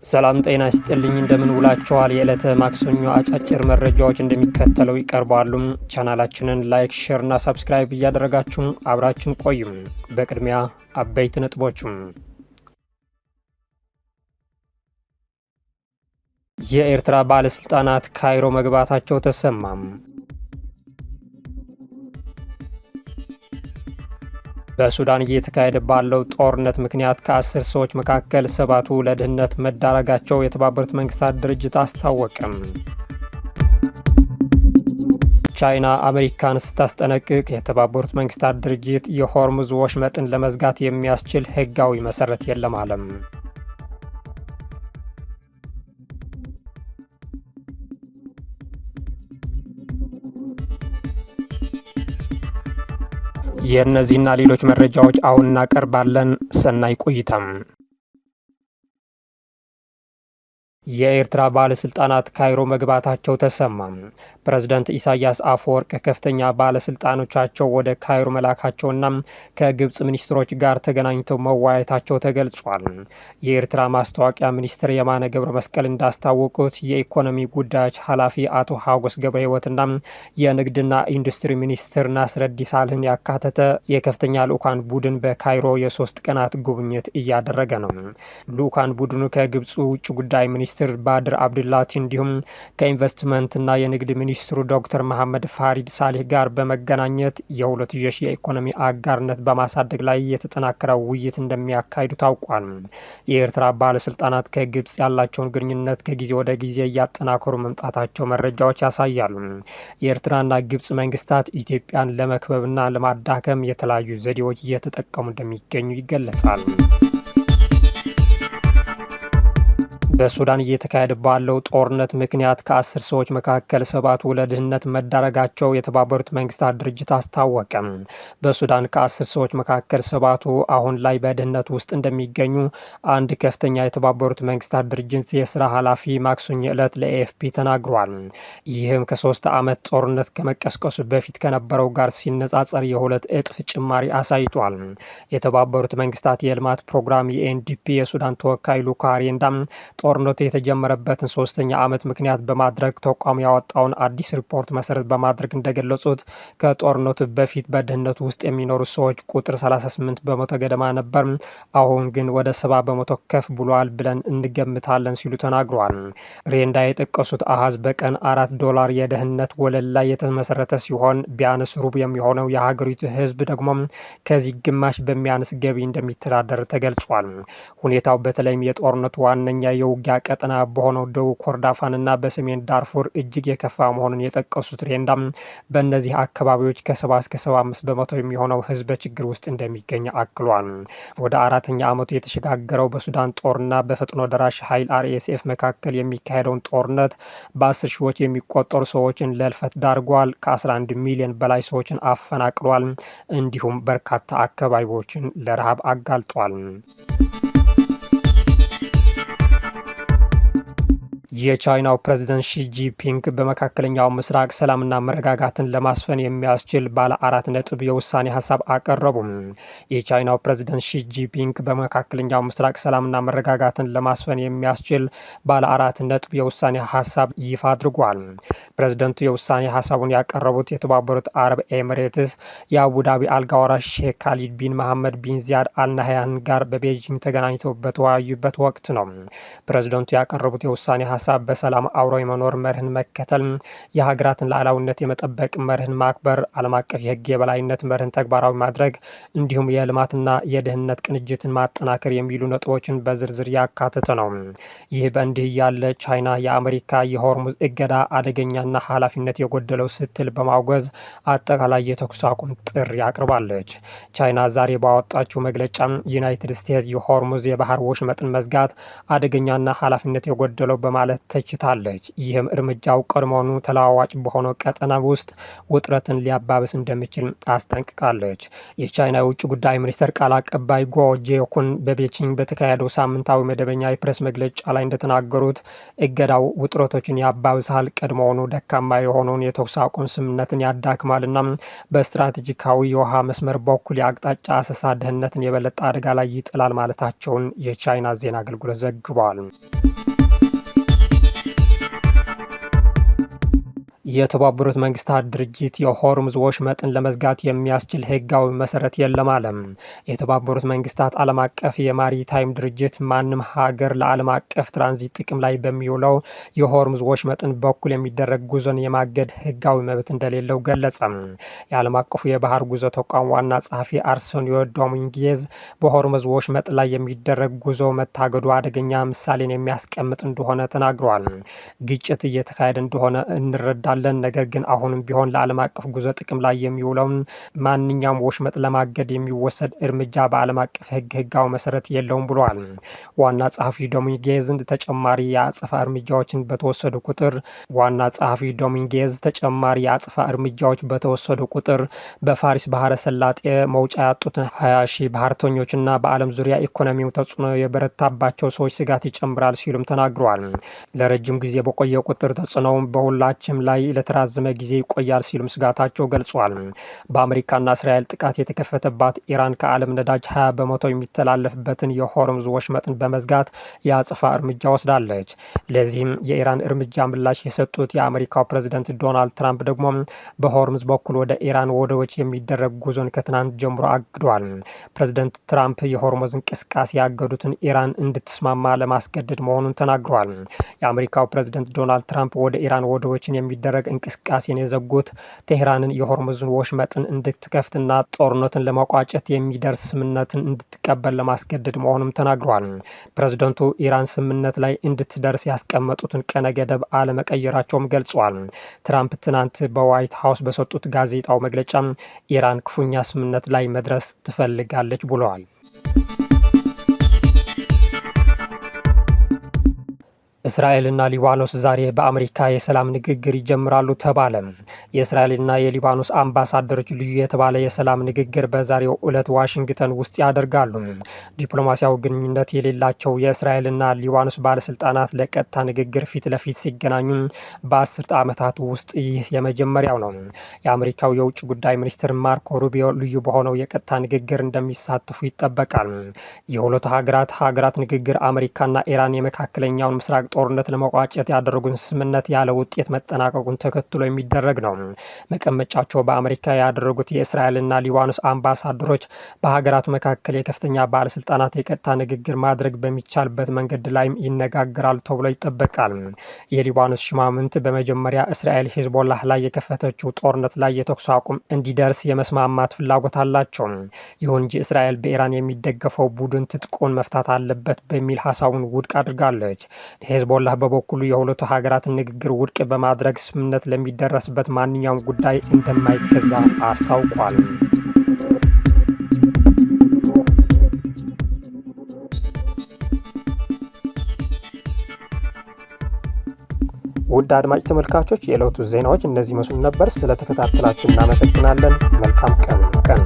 ሰላም ጤና ይስጥልኝ እንደምን ውላችኋል። የዕለተ ማክሰኞ አጫጭር መረጃዎች እንደሚከተለው ይቀርባሉ። ቻናላችንን ላይክ፣ ሼር እና ሰብስክራይብ እያደረጋችሁ አብራችን ቆዩም። በቅድሚያ አበይት ነጥቦችም የኤርትራ ባለስልጣናት ካይሮ መግባታቸው ተሰማም። በሱዳን እየተካሄደ ባለው ጦርነት ምክንያት ከ10 ሰዎች መካከል 7ቱ ለድህነት መዳረጋቸው የተባበሩት መንግስታት ድርጅት አስታወቀም። ቻይና አሜሪካን ስታስጠነቅቅ የተባበሩት መንግስታት ድርጅት የሆርሙዝ ወሽመጥን ለመዝጋት የሚያስችል ህጋዊ መሰረት የለም አለም። የእነዚህና ሌሎች መረጃዎች አሁን እናቀርባለን። ሰናይ ቆይታም። የኤርትራ ባለስልጣናት ካይሮ መግባታቸው ተሰማ። ፕሬዝዳንት ኢሳያስ አፈወርቅ ከፍተኛ ባለስልጣኖቻቸው ወደ ካይሮ መላካቸውና ከግብጽ ሚኒስትሮች ጋር ተገናኝተው መወያየታቸው ተገልጿል። የኤርትራ ማስታወቂያ ሚኒስትር የማነ ገብረ መስቀል እንዳስታወቁት የኢኮኖሚ ጉዳዮች ኃላፊ አቶ ሀጎስ ገብረ ህይወትና የንግድና ኢንዱስትሪ ሚኒስትር ናስረዲ ሳልህን ያካተተ የከፍተኛ ልኡካን ቡድን በካይሮ የ3 ቀናት ጉብኝት እያደረገ ነው። ልኡካን ቡድኑ ከግብጽ ውጭ ጉዳይ ሚኒስትር ባድር አብዱላቲ እንዲሁም ከኢንቨስትመንትና የንግድ ሚኒስትሩ ዶክተር መሐመድ ፋሪድ ሳሊህ ጋር በመገናኘት የሁለትዮሽ የኢኮኖሚ አጋርነት በማሳደግ ላይ የተጠናከረ ውይይት እንደሚያካሂዱ ታውቋል። የኤርትራ ባለስልጣናት ከግብጽ ያላቸውን ግንኙነት ከጊዜ ወደ ጊዜ እያጠናከሩ መምጣታቸው መረጃዎች ያሳያሉ። የኤርትራና ግብጽ መንግስታት ኢትዮጵያን ለመክበብና ለማዳከም የተለያዩ ዘዴዎች እየተጠቀሙ እንደሚገኙ ይገለጻል። በሱዳን እየተካሄደ ባለው ጦርነት ምክንያት ከ10 ሰዎች መካከል 7ቱ ለድህነት መዳረጋቸው የተባበሩት መንግስታት ድርጅት አስታወቀ። በሱዳን ከ10 ሰዎች መካከል 7ቱ አሁን ላይ በድህነት ውስጥ እንደሚገኙ አንድ ከፍተኛ የተባበሩት መንግስታት ድርጅት የስራ ኃላፊ ማክሰኞ ዕለት ለኤኤፍፒ ተናግሯል። ይህም ከ3 ዓመት ጦርነት ከመቀስቀሱ በፊት ከነበረው ጋር ሲነጻጸር የ2 እጥፍ ጭማሪ አሳይቷል። የተባበሩት መንግስታት የልማት ፕሮግራም የኤንዲፒ የሱዳን ተወካይ ሉካ አሬንዳ ጦርነቱ የተጀመረበትን 3ኛ ዓመት ምክንያት በማድረግ ተቋም ያወጣውን አዲስ ሪፖርት መሰረት በማድረግ እንደገለጹት ከጦርነቱ በፊት በድህነት ውስጥ የሚኖሩ ሰዎች ቁጥር 38 በመቶ ገደማ ነበር። አሁን ግን ወደ 70 በመቶ ከፍ ብሏል ብለን እንገምታለን ሲሉ ተናግረዋል። ሬንዳ የጠቀሱት አሃዝ በቀን $4 የድህነት ወለል ላይ የተመሰረተ ሲሆን ቢያንስ ሩብ የሚሆነው የሀገሪቱ ህዝብ ደግሞ ከዚህ ግማሽ በሚያንስ ገቢ እንደሚተዳደር ተገልጿል። ሁኔታው በተለይም የጦርነቱ ዋነኛ የውጊያ ቀጠና በሆነው ደቡብ ኮርዳፋንና በሰሜን ዳርፉር እጅግ የከፋ መሆኑን የጠቀሱት ሬንዳ በእነዚህ አካባቢዎች ከ70 እስከ 75 በመቶ የሚሆነው ህዝብ በችግር ውስጥ እንደሚገኝ አክሏል። ወደ 4ኛ ዓመቱ የተሸጋገረው በሱዳን ጦርና በፈጥኖ ደራሽ ኃይል RSF መካከል የሚካሄደውን ጦርነት በ10 ሺዎች የሚቆጠሩ ሰዎችን ለህልፈት ዳርጓል። ከ11 ሚሊዮን በላይ ሰዎችን አፈናቅሏል። እንዲሁም በርካታ አካባቢዎችን ለረሃብ አጋልጧል። የቻይናው ፕሬዝዳንት ሺ ጂንፒንግ በመካከለኛው ምስራቅ ሰላምና መረጋጋትን ለማስፈን የሚያስችል ባለ 4 ነጥብ የውሳኔ ሀሳብ አቀረቡ። የቻይናው ፕሬዝዳንት ሺ ጂንፒንግ በመካከለኛው ምስራቅ ሰላምና መረጋጋትን ለማስፈን የሚያስችል ባለ 4 ነጥብ የውሳኔ ሀሳብ ይፋ አድርጓል። ፕሬዝዳንቱ የውሳኔ ሀሳቡን ያቀረቡት የተባበሩት አረብ ኤሚሬትስ የአቡዳቢ አልጋወራሽ ሼክ ካሊድ ቢን መሐመድ ቢን ዚያድ አልናህያን ጋር በቤጂንግ ተገናኝተው በተወያዩበት ወቅት ነው። ፕሬዝዳንቱ ያቀረቡት የውሳኔ ሀሳብ በሰላም አብሮ የመኖር መርህን መከተል፣ የሀገራትን ሉዓላዊነት የመጠበቅ መርህን ማክበር፣ ዓለም አቀፍ የህግ የበላይነት መርህን ተግባራዊ ማድረግ እንዲሁም የልማትና የደህንነት ቅንጅትን ማጠናከር የሚሉ ነጥቦችን በዝርዝር ያካተተ ነው። ይህ በእንዲህ ያለ ቻይና የአሜሪካ የሆርሙዝ እገዳ አደገኛና ኃላፊነት የጎደለው ስትል በማውገዝ አጠቃላይ የተኩስ አቁም ጥሪ አቅርባለች። ቻይና ዛሬ ባወጣችው መግለጫ ዩናይትድ ስቴትስ የሆርሙዝ የባህር ወሽመጥን መዝጋት አደገኛና ኃላፊነት የጎደለው በማለት በማለት ተችታለች። ይህም እርምጃው ቀድሞውኑ ተለዋዋጭ በሆነው ቀጠና ውስጥ ውጥረትን ሊያባብስ እንደሚችል አስጠንቅቃለች። የቻይና የውጭ ጉዳይ ሚኒስቴር ቃል አቀባይ ጎ ጄኩን በቤጂንግ በተካሄደው ሳምንታዊ መደበኛ የፕሬስ መግለጫ ላይ እንደተናገሩት እገዳው ውጥረቶችን ያባብሳል፣ ቀድሞውኑ ደካማ የሆነውን የተኩስ አቁም ስምምነትን ያዳክማልና በስትራቴጂካዊ የውሃ መስመር በኩል የአቅጣጫ አሰሳ ደህንነትን የበለጠ አደጋ ላይ ይጥላል ማለታቸውን የቻይና ዜና አገልግሎት ዘግቧል። የተባበሩት መንግስታት ድርጅት የሆርሙዝ ወሽመጥን ለመዝጋት የሚያስችል ህጋዊ መሰረት የለም አለ። የተባበሩት መንግስታት ዓለም አቀፍ የማሪታይም ድርጅት ማንም ሀገር ለዓለም አቀፍ ትራንዚት ጥቅም ላይ በሚውለው የሆርሙዝ ወሽመጥን በኩል የሚደረግ ጉዞን የማገድ ህጋዊ መብት እንደሌለው ገለጸ። የዓለም አቀፉ የባህር ጉዞ ተቋም ዋና ጸሐፊ አርሴኒዮ ዶሚንጌዝ በሆርሙዝ ወሽመጥ ላይ የሚደረግ ጉዞ መታገዱ አደገኛ ምሳሌን የሚያስቀምጥ እንደሆነ ተናግረዋል። ግጭት እየተካሄደ እንደሆነ እንረዳለን፣ ነገር ግን አሁንም ቢሆን ለዓለም አቀፍ ጉዞ ጥቅም ላይ የሚውለውን ማንኛውም ወሽመጥ ለማገድ የሚወሰድ እርምጃ በዓለም አቀፍ ህጋዊ መሰረት የለውም ብለዋል። ዋና ጸሐፊ ዶሚንጌዝ ተጨማሪ የአጸፋ እርምጃዎችን በተወሰዱ ቁጥር በፋሪስ ባህረ ሰላጤ መውጫ ያጡትን 20 ሺህ ባህርተኞችና በዓለም ዙሪያ ኢኮኖሚው ተጽዕኖ የበረታባቸው ሰዎች ስጋት ይጨምራል ሲሉም ተናግረዋል። ለረጅም ጊዜ በቆየ ቁጥር ተጽዕኖው በሁላችም ላይ ለተራዘመ ጊዜ ይቆያል ሲሉም ስጋታቸው ገልጿል። በአሜሪካና እስራኤል ጥቃት የተከፈተባት ኢራን ከዓለም ነዳጅ 20 በመቶ የሚተላለፍበትን የሆርሙዝ ወሽመጥን በመዝጋት የአጸፋ እርምጃ ወስዳለች። ለዚህም የኢራን እርምጃ ምላሽ የሰጡት የአሜሪካው ፕሬዝዳንት ዶናልድ ትራምፕ ደግሞ በሆርሙዝ በኩል ወደ ኢራን ወደቦች የሚደረግ ጉዞን ከትናንት ጀምሮ አግዷል። ፕሬዝዳንት ትራምፕ የሆርሙዝ እንቅስቃሴ ያገዱትን ኢራን እንድትስማማ ለማስገደድ መሆኑን ተናግረዋል። የአሜሪካው ፕሬዝዳንት ዶናልድ ትራምፕ ወደ ኢራን ወደቦችን የሚደረግ እንቅስቃሴን የዘጉት ቴህራንን የሆርሙዝን ወሽመጥን እንድትከፍትና ጦርነትን ለማቋጨት የሚደርስ ስምምነትን እንድትቀበል ለማስገደድ መሆኑም ተናግረዋል። ፕሬዝዳንቱ ኢራን ስምምነት ላይ እንድትደርስ ያስቀመጡትን ቀነ ገደብ አለመቀየራቸውም ገልጿል። ትራምፕ ትናንት በዋይት ሀውስ በሰጡት ጋዜጣዊ መግለጫ ኢራን ክፉኛ ስምምነት ላይ መድረስ ትፈልጋለች ብለዋል። እስራኤልና ሊባኖስ ዛሬ በአሜሪካ የሰላም ንግግር ይጀምራሉ ተባለ። የእስራኤልና የሊባኖስ አምባሳደሮች ልዩ የተባለ የሰላም ንግግር በዛሬው ዕለት ዋሽንግተን ውስጥ ያደርጋሉ። ዲፕሎማሲያዊ ግንኙነት የሌላቸው የእስራኤልና ሊባኖስ ባለስልጣናት ለቀጥታ ንግግር ፊት ለፊት ሲገናኙ በ10 ዓመታት ውስጥ ይህ የመጀመሪያው ነው። የአሜሪካው የውጭ ጉዳይ ሚኒስትር ማርኮ ሩቢዮ ልዩ በሆነው የቀጥታ ንግግር እንደሚሳተፉ ይጠበቃል። የሁለቱ ሀገራት ንግግር አሜሪካና ኢራን የመካከለኛውን ምስራቅ ጦርነት ለመቋጨት ያደረጉን ስምምነት ያለ ውጤት መጠናቀቁን ተከትሎ የሚደረግ ነው። መቀመጫቸው በአሜሪካ ያደረጉት የእስራኤልና ሊባኖስ አምባሳደሮች በሀገራቱ መካከል የከፍተኛ ባለስልጣናት የቀጥታ ንግግር ማድረግ በሚቻልበት መንገድ ላይም ይነጋገራሉ ተብሎ ይጠበቃል። የሊባኖስ ሽማምንት በመጀመሪያ እስራኤል ሂዝቦላህ ላይ የከፈተችው ጦርነት ላይ የተኩስ አቁም እንዲደርስ የመስማማት ፍላጎት አላቸው። ይሁን እንጂ እስራኤል በኢራን የሚደገፈው ቡድን ትጥቁን መፍታት አለበት በሚል ሀሳቡን ውድቅ አድርጋለች። ሂዝቦላህ በበኩሉ የሁለቱ ሀገራትን ንግግር ውድቅ በማድረግ ስምምነት ለሚደረስበት ማንኛውም ጉዳይ እንደማይገዛ አስታውቋል። ውድ አድማጭ ተመልካቾች የዕለቱ ዜናዎች እነዚህ መስሉ ነበር። ስለተከታተላችሁ እናመሰግናለን። መልካም ቀን።